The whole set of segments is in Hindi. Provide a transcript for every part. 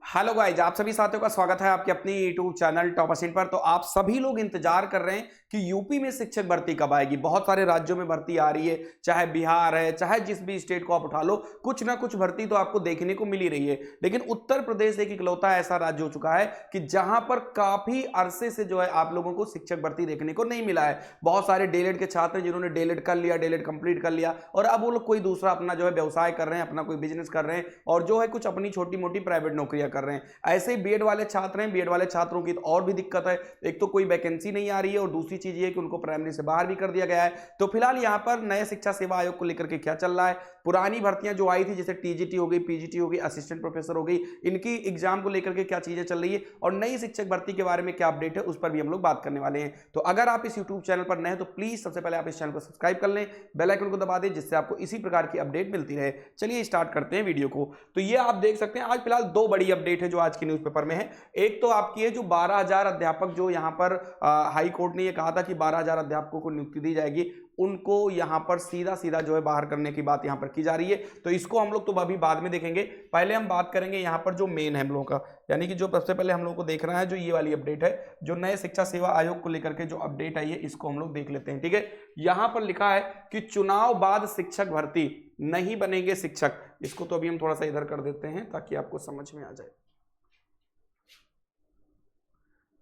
हेलो गाइज, आप सभी साथियों का स्वागत है आपके अपनी यूट्यूब चैनल टॉप असिन पर। तो आप सभी लोग इंतजार कर रहे हैं कि यूपी में शिक्षक भर्ती कब आएगी। बहुत सारे राज्यों में भर्ती आ रही है, चाहे बिहार है, चाहे जिस भी स्टेट को आप उठा लो, कुछ ना कुछ भर्ती तो आपको देखने को मिल ही रही है। लेकिन उत्तर प्रदेश एक इकलौता ऐसा राज्य हो चुका है कि जहां पर काफी अरसे से जो है आप लोगों को शिक्षक भर्ती देखने को नहीं मिला है। बहुत सारे डीएलएड के छात्र जिन्होंने डीएलएड कर लिया, डीएलएड कंप्लीट कर लिया और अब वो लोग कोई दूसरा अपना जो है व्यवसाय कर रहे हैं, अपना कोई बिजनेस कर रहे हैं और जो है कुछ अपनी छोटी मोटी प्राइवेट नौकरियां कर रहे हैं। ऐसे ही बीएड वाले छात्र हैं, बीएड वाले छात्रों की और भी दिक्कत है। एक तो कोई वैकेंसी नहीं आ रही है और दूसरी चीज ये कि उनको प्राइमरी से बाहर भी कर दिया गया है। तो फिलहाल यहाँ पर नए शिक्षा सेवा आयोग को लेकर के क्या चल रहा है, पुरानी भर्तियां जो आई थी जैसे टीजीटी हो गई, पीजीटी हो गई, असिस्टेंट प्रोफेसर हो गई, इनकी एग्जाम को लेकर के क्या चीजें चल रही है और नई शिक्षक भर्ती के बारे में क्या अपडेट है, उस पर भी हम लोग बात करने वाले हैं। तो अगर आप इस यूट्यूब चैनल पर नए हैं तो प्लीज सबसे पहले आप इस चैनल को सब्सक्राइब कर लें, बेल आइकन को दबा दें जिससे आपको इसी प्रकार की अपडेट मिलती रहे। चलिए स्टार्ट करते हैं वीडियो को। तो ये आप देख सकते हैं आज फिलहाल दो बड़ी अपडेट है जो आज की न्यूज़पेपर में है। एक तो आपकी है जो 12,000 अध्यापक जो यहाँ पर हाई कोर्ट ने ये कहा था कि 12,000 अध्यापकों को नियुक्ति दी जाएगी, उनको यहां पर सीधा सीधा जो है बाहर करने की बात यहां पर की जा रही है। तो इसको हम लोग तो अभी बाद में देखेंगे, पहले हम बात करेंगे यहां पर जो मेन है हम लोगों का, यानी कि जो सबसे पहले हम लोग को देखना है जो ये वाली अपडेट है, जो नए शिक्षा सेवा आयोग को लेकर के जो अपडेट आई है, इसको हम लोग देख लेते हैं। ठीक है, यहां पर लिखा है कि चुनाव बाद शिक्षक भर्ती, नहीं बनेंगे शिक्षक। इसको तो अभी हम थोड़ा सा इधर कर देते हैं ताकि आपको समझ में आ जाए।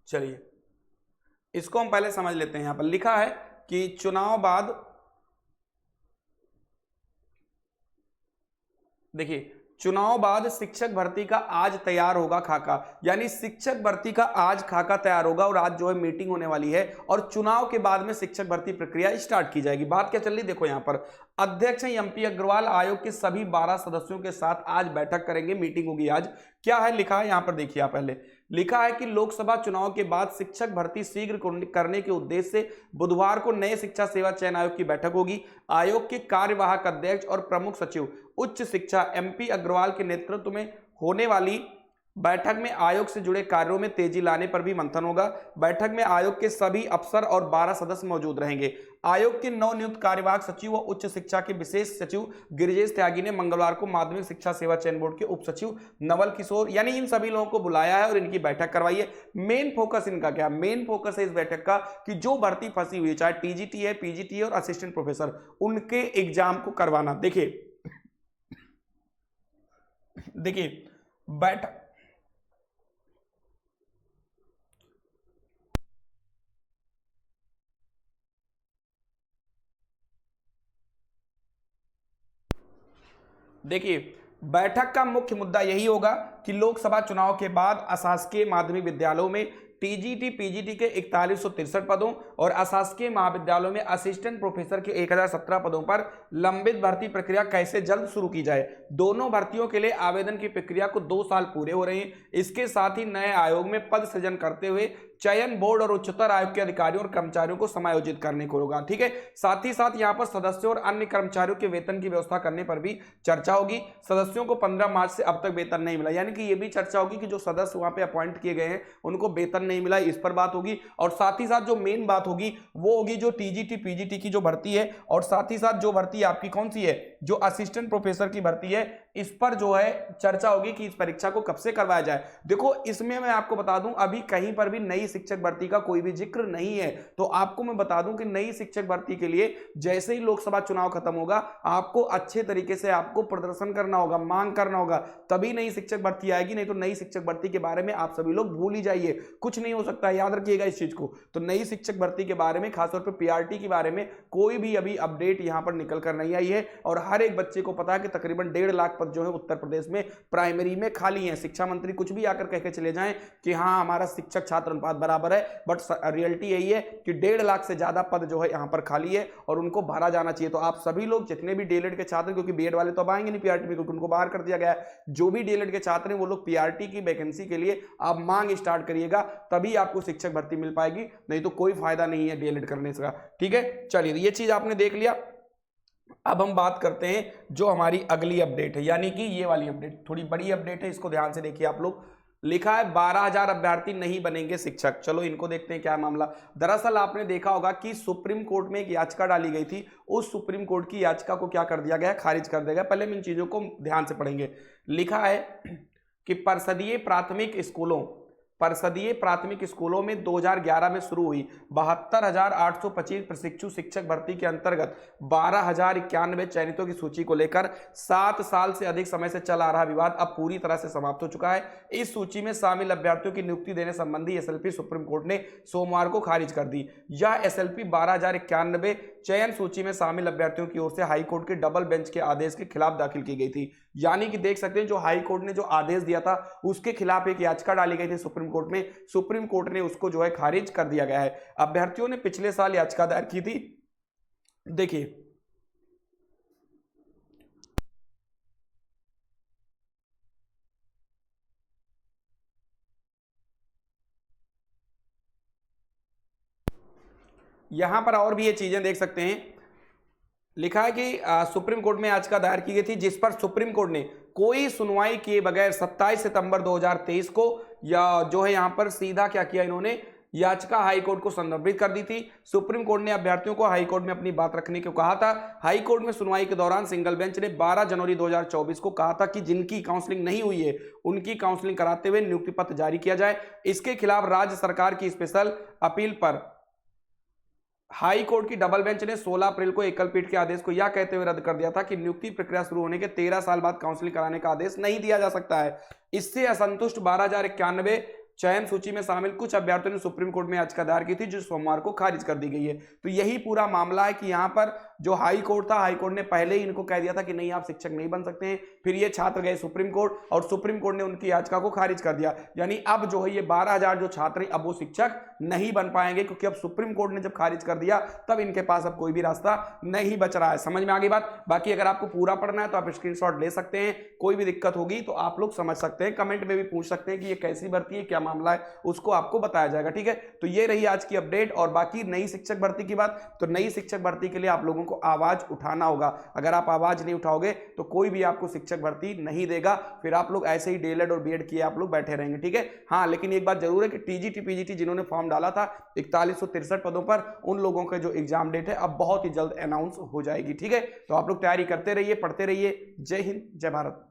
चलिए इसको हम पहले समझ लेते हैं। यहां पर लिखा है कि चुनाव बाद, देखिए चुनाव बाद शिक्षक भर्ती का आज तैयार होगा खाका, यानी शिक्षक भर्ती का आज खाका तैयार होगा और आज जो है मीटिंग होने वाली है और चुनाव के बाद में शिक्षक भर्ती प्रक्रिया स्टार्ट की जाएगी। बात क्या चल रही देखो, यहां पर अध्यक्ष एमपी अग्रवाल आयोग के सभी 12 सदस्यों के साथ आज बैठक करेंगे, मीटिंग होगी आज। क्या है लिखा है यहां पर, देखिए आप पहले लिखा है कि लोकसभा चुनाव के बाद शिक्षक भर्ती शीघ्र करने के उद्देश्य से बुधवार को नए शिक्षा सेवा चयन आयोग की बैठक होगी। आयोग के कार्यवाहक अध्यक्ष और प्रमुख सचिव उच्च शिक्षा एमपी अग्रवाल के नेतृत्व में होने वाली बैठक में आयोग से जुड़े कार्यों में तेजी लाने पर भी मंथन होगा। बैठक में आयोग के सभी अफसर और 12 सदस्य मौजूद रहेंगे। आयोग के नवनियुक्त कार्यवाहक सचिव व उच्च शिक्षा के विशेष सचिव गिरिजेश त्यागी ने मंगलवार को माध्यमिक शिक्षा सेवा चयन बोर्ड के उप सचिव नवल किशोर, यानी इन सभी लोगों को बुलाया है और इनकी बैठक करवाई है। मेन फोकस इनका क्या, मेन फोकस है इस बैठक का कि जो भर्ती फंसी हुई है, चाहे टीजीटी है, पीजीटी है और असिस्टेंट प्रोफेसर, उनके एग्जाम को करवाना। देखिए बैठक, देखिए बैठक का मुख्य मुद्दा यही होगा कि लोकसभा चुनाव के बाद अशासकीय माध्यमिक विद्यालयों में टीजीटी पीजीटी के 4163 पदों और अशासकीय महाविद्यालयों में असिस्टेंट प्रोफेसर के 1017 पदों पर लंबित भर्ती प्रक्रिया कैसे जल्द शुरू की जाए। दोनों भर्तियों के लिए आवेदन की प्रक्रिया को 2 साल पूरे हो रहे हैं। इसके साथ ही नए आयोग में पद सृजन करते हुए चयन बोर्ड और उच्चतर आयोग के अधिकारियों और कर्मचारियों को समायोजित करने को होगा। ठीक है, साथ ही साथ यहाँ पर सदस्यों और अन्य कर्मचारियों के वेतन की व्यवस्था करने पर भी चर्चा होगी। सदस्यों को 15 मार्च से अब तक वेतन नहीं मिला, यानी कि ये भी चर्चा होगी कि जो सदस्य वहां पे अपॉइंट किए गए हैं उनको वेतन नहीं मिला, इस पर बात होगी। और साथ ही साथ जो मेन बात होगी वो होगी जो टीजीटी पीजीटी की जो भर्ती है और साथ ही साथ जो भर्ती आपकी कौन सी है, जो असिस्टेंट प्रोफेसर की भर्ती है, इस पर जो है चर्चा होगी कि इस परीक्षा को कब से करवाया जाए। देखो इसमें मैं आपको बता दूं अभी कहीं पर भी नई शिक्षक भर्ती का कोई भी जिक्र नहीं है। तो आपको मैं बता दूं कि नई शिक्षक भर्ती के लिए जैसे ही लोकसभा चुनाव खत्म होगा आपको अच्छे तरीके से आपको प्रदर्शन करना होगा, मांग करना होगा, तभी नई शिक्षक भर्ती आएगी। नहीं तो नई शिक्षक भर्ती के बारे में आप सभी लोग भूल ही जाइए, कुछ नहीं हो सकता, याद रखिएगा इस चीज को। तो नई शिक्षक भर्ती के बारे में, खासतौर पर पीआरटी के बारे में कोई भी अभी अपडेट यहां पर निकल कर नहीं आई है और हर एक बच्चे को पता है कि तकरीबन 1.5 लाख पद जो है उत्तर प्रदेश में प्राइमरी में खाली हैं। शिक्षा मंत्री कुछ भी आकर कह के चले जाएं कि हाँ हमारा शिक्षक छात्र अनुपात बराबर है, बट रियलिटी यही है कि 1.5 लाख से ज्यादा पद जो है यहां पर खाली है और उनको भरा जाना चाहिए। तो आप सभी लोग जितने भी डीएलएड के छात्र, क्योंकि बीएड वाले तो अब आएंगे नहीं पीआरटी में क्योंकि उनको बाहर कर दिया गया है, जो भी डीएलएड के छात्र हैं वो लोग पीआरटी की वैकेंसी के लिए आप मांग स्टार्ट करिएगा, तभी आपको शिक्षक भर्ती मिल पाएगी, नहीं तो कोई फायदा नहीं है डीएलएड करने का। ठीक है, चलिए ये चीज आपने देख लिया। अब हम बात करते हैं जो हमारी अगली अपडेट है, यानी कि ये वाली अपडेट थोड़ी बड़ी अपडेट है, इसको ध्यान से देखिए आप लोग। लिखा है 12,000 अभ्यर्थी नहीं बनेंगे शिक्षक। चलो इनको देखते हैं क्या मामला। दरअसल आपने देखा होगा कि सुप्रीम कोर्ट में एक याचिका डाली गई थी, उस सुप्रीम कोर्ट की याचिका को क्या कर दिया गया, खारिज कर दिया गया। पहले हम इन चीजों को ध्यान से पढ़ेंगे। लिखा है कि परिषदीय प्राथमिक स्कूलों में 2011 में शुरू हुई 72,825 प्रशिक्षु शिक्षक भर्ती के अंतर्गत 12,091 चयनितों की सूची को लेकर 7 साल से अधिक समय से चला आ रहा विवाद अब पूरी तरह से समाप्त हो चुका है। इस सूची में शामिल अभ्यर्थियों की नियुक्ति देने संबंधी एसएलपी सुप्रीम कोर्ट ने सोमवार को खारिज कर दी। यह एसएलपी 12,091 चयन सूची में शामिल अभ्यर्थियों की ओर से हाईकोर्ट के डबल बेंच के आदेश के खिलाफ दाखिल की गई थी। यानी कि देख सकते हैं जो हाईकोर्ट ने जो आदेश दिया था उसके खिलाफ एक याचिका डाली गई थी सुप्रीम कोर्ट में, सुप्रीम कोर्ट ने उसको जो है खारिज कर दिया गया है। अभ्यर्थियों ने पिछले साल याचिका दायर की थी। देखिए यहां पर और भी ये चीजें देख सकते हैं, लिखा है कि सुप्रीम कोर्ट में याचिका दायर की गई थी जिस पर सुप्रीम कोर्ट ने कोई सुनवाई किए बगैर 27 सितंबर 2023 को या जो है यहां पर सीधा क्या किया, इन्होंने याचिका हाईकोर्ट को संदर्भित कर दी थी। सुप्रीम कोर्ट ने अभ्यर्थियों को हाईकोर्ट में अपनी बात रखने को कहा था। हाईकोर्ट में सुनवाई के दौरान सिंगल बेंच ने 12 जनवरी 2024 को कहा था कि जिनकी काउंसलिंग नहीं हुई है उनकी काउंसलिंग कराते हुए नियुक्ति पत्र जारी किया जाए। इसके खिलाफ राज्य सरकार की स्पेशल अपील पर हाई कोर्ट की डबल बेंच ने 16 अप्रैल को एकल पीठ के आदेश को यह कहते हुए रद्द कर दिया था कि नियुक्ति प्रक्रिया शुरू होने के 13 साल बाद काउंसलिंग कराने का आदेश नहीं दिया जा सकता है। इससे असंतुष्ट 12,091 चयन सूची में शामिल कुछ अभ्यर्थियों ने सुप्रीम कोर्ट में याचिका दायर की थी जो सोमवार को खारिज कर दी गई है। तो यही पूरा मामला है कि यहाँ पर जो हाई कोर्ट था, हाई कोर्ट ने पहले ही इनको कह दिया था कि नहीं आप शिक्षक नहीं बन सकते हैं। फिर ये छात्र गए सुप्रीम कोर्ट और सुप्रीम कोर्ट ने उनकी याचिका को खारिज कर दिया। यानी अब जो है ये 12,000 जो छात्र हैं अब वो शिक्षक नहीं बन पाएंगे, क्योंकि अब सुप्रीम कोर्ट ने जब खारिज कर दिया तब इनके पास अब कोई भी रास्ता नहीं बच रहा है। समझ में आ गई बात। बाकी अगर आपको पूरा पढ़ना है तो आप स्क्रीनशॉट ले सकते हैं, कोई भी दिक्कत होगी तो आप लोग समझ सकते हैं, कमेंट में भी पूछ सकते हैं कि ये कैसी भर्ती है, क्या मामला है, उसको आपको बताया जाएगा। ठीक है, तो ये रही आज की अपडेट। और बाकी नई शिक्षक भर्ती की बात, तो नई शिक्षक भर्ती के लिए आप लोगों को आवाज उठाना होगा। अगर आप आवाज नहीं उठाओगे तो कोई भी आपको शिक्षक भर्ती नहीं देगा, फिर आप लोग ऐसे ही डीएलएड और बीएड किए आप लोग बैठे रहेंगे। ठीक है, हाँ, लेकिन एक बात जरूर है कि टीजीटी पीजीटी जिन्होंने फॉर्म डाला था 4163 पदों पर, उन लोगों का जो एग्जाम डेट है अब बहुत ही जल्द अनाउंस हो जाएगी। ठीक है, तो आप लोग तैयारी करते रहिए, पढ़ते रहिए। जय हिंद, जय भारत।